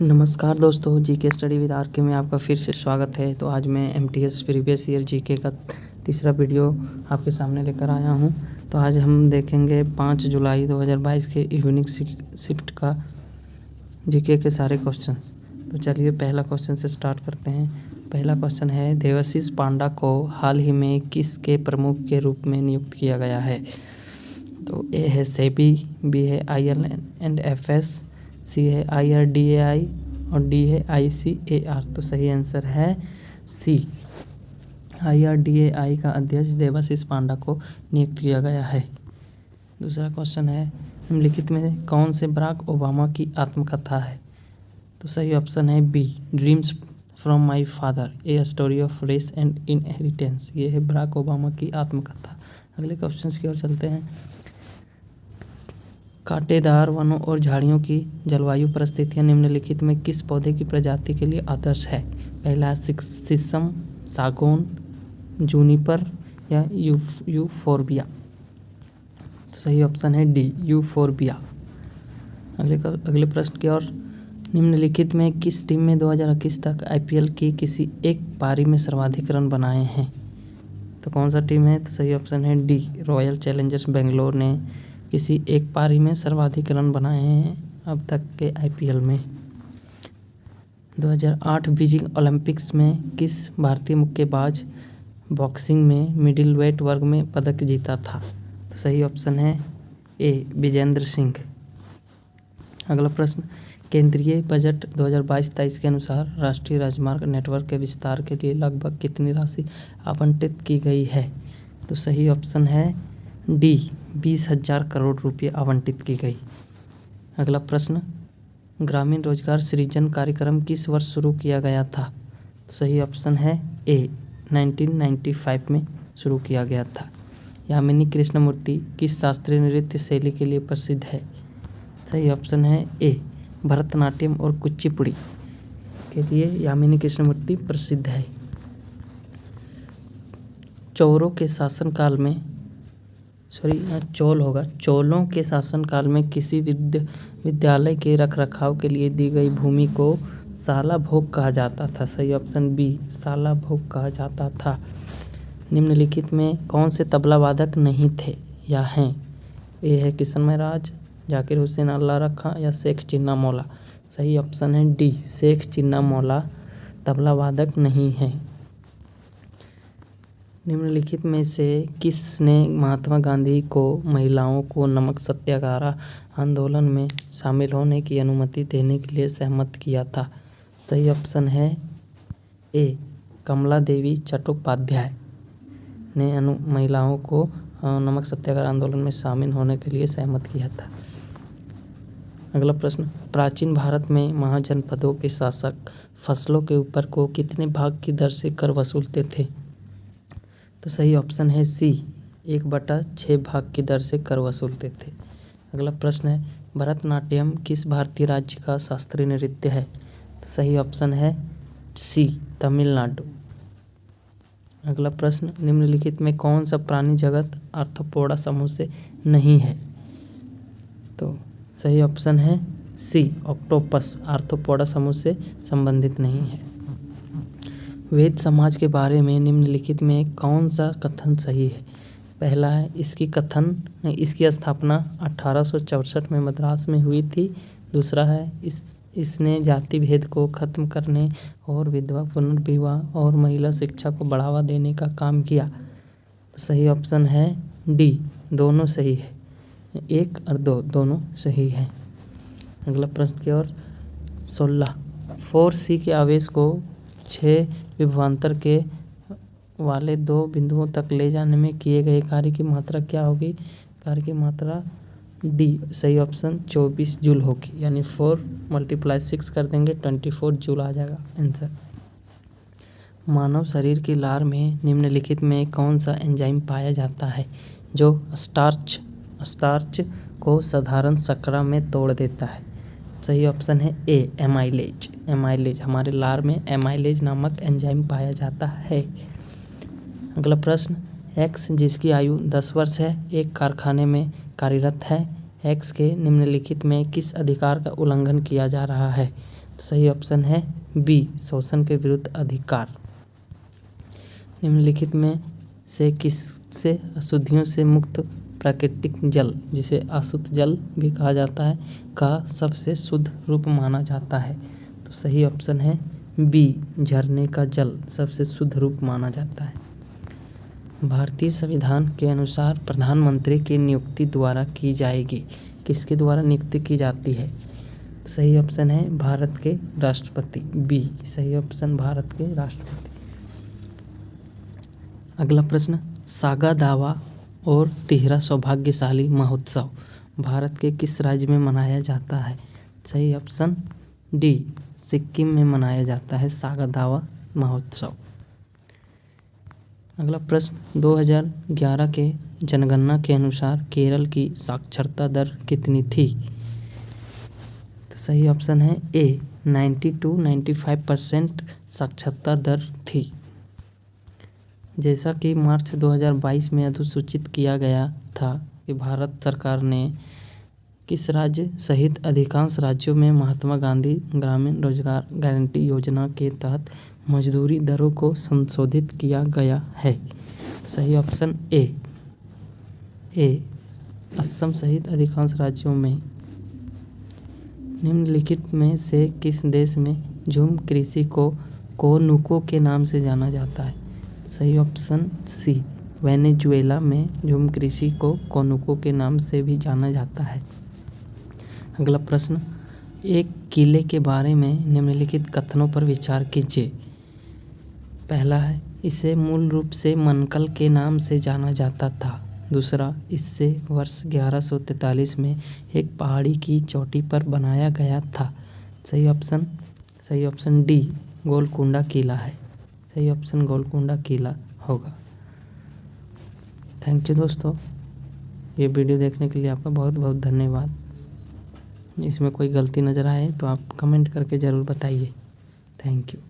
नमस्कार दोस्तों, GK study with R K में आपका फिर से स्वागत है। तो आज मैं एमटीएस प्रीवियस ईयर जीके का तीसरा वीडियो आपके सामने लेकर आया हूं। तो आज हम देखेंगे 5 जुलाई 2022 के इवनिंग शिफ्ट का जीके के सारे क्वेश्चन। तो चलिए पहला क्वेश्चन से स्टार्ट करते हैं। पहला क्वेश्चन है, देवाशीष पांडा को हाल ही में किसके प्रमुख के रूप में नियुक्त किया गया है? तो ए है सेबी, बी है IL&FS, सी है IRDAI और डी है ICAR। तो सही आंसर है सी, IRDAI का अध्यक्ष देवाशीष पांडा को नियुक्त किया गया है। दूसरा क्वेश्चन है, निम्नलिखित में कौन से बराक ओबामा की आत्मकथा है? तो सही ऑप्शन है B, dreams from my father, a story of race and inheritance. ये है बराक ओबामा की आत्मकथा। अगले क्वेश्चन की ओर चलते हैं। कांटेदार वनों और झाड़ियों की जलवायु परिस्थितियां निम्नलिखित में किस पौधे की प्रजाति के लिए आदर्श है? पहला शीशम, सागौन, जूनिपर या यूफोर्बिया। तो सही ऑप्शन है डी, यूफोर्बिया। अगले प्रश्न की ओर, निम्नलिखित में किस टीम में 2021 तक IPL की किसी एक पारी में सर्वाधिक रन बनाए हैं? तो कौन सा टीम है? तो सही ऑप्शन है डी, रॉयल चैलेंजर्स बेंगलोर ने किसी एक पारी में सर्वाधिक रन बनाए हैं अब तक के IPL में। 2008 बीजिंग ओलंपिक्स में किस भारतीय मुक्केबाज बॉक्सिंग में मिडिल वेट वर्ग में पदक जीता था? तो सही ऑप्शन है ए, विजेंद्र सिंह। अगला प्रश्न, केंद्रीय बजट 2022-23 के अनुसार राष्ट्रीय राजमार्ग नेटवर्क के विस्तार के लिए लगभग कितनी राशि आवंटित की गई है? तो सही ऑप्शन है डी, 20,000 करोड़ रुपये आवंटित की गई। अगला प्रश्न, ग्रामीण रोजगार सृजन कार्यक्रम किस वर्ष शुरू किया गया था? तो सही ऑप्शन है ए, 1995 में शुरू किया गया था। यामिनी कृष्णमूर्ति किस शास्त्रीय नृत्य शैली के लिए प्रसिद्ध है? सही ऑप्शन है ए, भरतनाट्यम और कुचिपुड़ी के लिए यामिनी कृष्णमूर्ति प्रसिद्ध है। चोलों के शासनकाल में चोलों के शासनकाल में किसी विद्यालय के रखरखाव के लिए दी गई भूमि को साला भोग कहा जाता था। सही ऑप्शन बी, साला भोग कहा जाता था। निम्नलिखित में कौन से तबला वादक नहीं थे या हैं? ए है किशन महराज, जाकिर हुसैन अल्लाह रखा या शेख चिन्ना मौला। सही ऑप्शन है डी, शेख चिन्ना मौला तबला वादक नहीं है। निम्नलिखित में से किसने महात्मा गांधी को महिलाओं को नमक सत्याग्रह आंदोलन में शामिल होने की अनुमति देने के लिए सहमत किया था? सही ऑप्शन है ए, कमला देवी चट्टोपाध्याय ने महिलाओं को नमक सत्याग्रह आंदोलन में शामिल होने के लिए सहमत किया था। अगला प्रश्न, प्राचीन भारत में महाजनपदों के शासक फसलों के ऊपर को कितने भाग की दर से कर वसूलते थे? तो सही ऑप्शन है सी, 1/6 भाग की दर से कर वसूलते थे। अगला प्रश्न है, भरतनाट्यम किस भारतीय राज्य का शास्त्रीय नृत्य है? तो सही ऑप्शन है सी, तमिलनाडु। अगला प्रश्न, निम्नलिखित में कौन सा प्राणी जगत आर्थ्रोपोडा समूह से नहीं है? तो सही ऑप्शन है सी, ऑक्टोपस आर्थ्रोपोडा समूह से संबंधित नहीं है। वेद समाज के बारे में निम्नलिखित में कौन सा कथन सही है? पहला है, इसकी स्थापना 1864 में मद्रास में हुई थी। दूसरा है, इसने जाति भेद को खत्म करने और विधवा पुनर्विवाह और महिला शिक्षा को बढ़ावा देने का काम किया। तो सही ऑप्शन है डी, दोनों सही है, 1 और 2 दोनों सही है। अगला प्रश्न की ओर 16, 4C के आवेश को 6 विभवांतर के वाले 2 बिंदुओं तक ले जाने में किए गए कार्य की मात्रा क्या होगी? कार्य की मात्रा डी, सही ऑप्शन 24 जूल होगी, यानी 4 × 6 कर देंगे 24 जूल आ जाएगा आंसर। मानव शरीर की लार में निम्नलिखित में कौन सा एंजाइम पाया जाता है जो स्टार्च को साधारण शर्करा में तोड़ देता है? सही ऑप्शन है ए, एमाइलेज। हमारे लार में एमाइलेज नामक एंजाइम पाया जाता है। अगला प्रश्न, एक्स जिसकी आयु 10 वर्ष है एक कारखाने में कार्यरत है। एक्स के निम्नलिखित में किस अधिकार का उल्लंघन किया जा रहा है? सही ऑप्शन है बी, शोषण के विरुद्ध अधिकार। निम्नलिखित में से किससे अशुद्धियों से मुक्त प्राकृतिक जल, जिसे अशुद्ध जल भी कहा जाता है, का सबसे शुद्ध रूप माना जाता है? तो सही ऑप्शन है बी, झरने का जल सबसे शुद्ध रूप माना जाता है। भारतीय संविधान के अनुसार प्रधानमंत्री की नियुक्ति द्वारा की जाएगी, किसके द्वारा नियुक्ति की जाती है? तो सही ऑप्शन है भारत के राष्ट्रपति, बी, सही ऑप्शन भारत के राष्ट्रपति। अगला प्रश्न, सागा दावा और तिहरा सौभाग्यशाली महोत्सव भारत के किस राज्य में मनाया जाता है? सही ऑप्शन डी, सिक्किम में मनाया जाता है सागा दावा महोत्सव। अगला प्रश्न, 2011 के जनगणना के अनुसार केरल की साक्षरता दर कितनी थी? तो सही ऑप्शन है ए, 92-95% साक्षरता दर थी। जैसा कि मार्च 2022 में अधिसूचित किया गया था कि भारत सरकार ने किस राज्य सहित अधिकांश राज्यों में महात्मा गांधी ग्रामीण रोजगार गारंटी योजना के तहत मजदूरी दरों को संशोधित किया गया है? सही ऑप्शन ए, असम सहित अधिकांश राज्यों में। निम्नलिखित में से किस देश में झूम कृषि को कोनुको के नाम से जाना जाता है? सही ऑप्शन सी, वेनेजुएला में झूम कृषि को कोनुको के नाम से भी जाना जाता है। अगला प्रश्न, एक किले के बारे में निम्नलिखित कथनों पर विचार कीजिए। पहला है, इसे मूल रूप से मनकल के नाम से जाना जाता था। दूसरा, इससे वर्ष 1143 में एक पहाड़ी की चोटी पर बनाया गया था। सही ऑप्शन डी, गोलकुंडा किला है। सही ऑप्शन गोलकुंडा किला होगा। थैंक यू दोस्तों, ये वीडियो देखने के लिए आपका बहुत बहुत धन्यवाद। इसमें कोई गलती नज़र आए तो आप कमेंट करके ज़रूर बताइए। Thank you.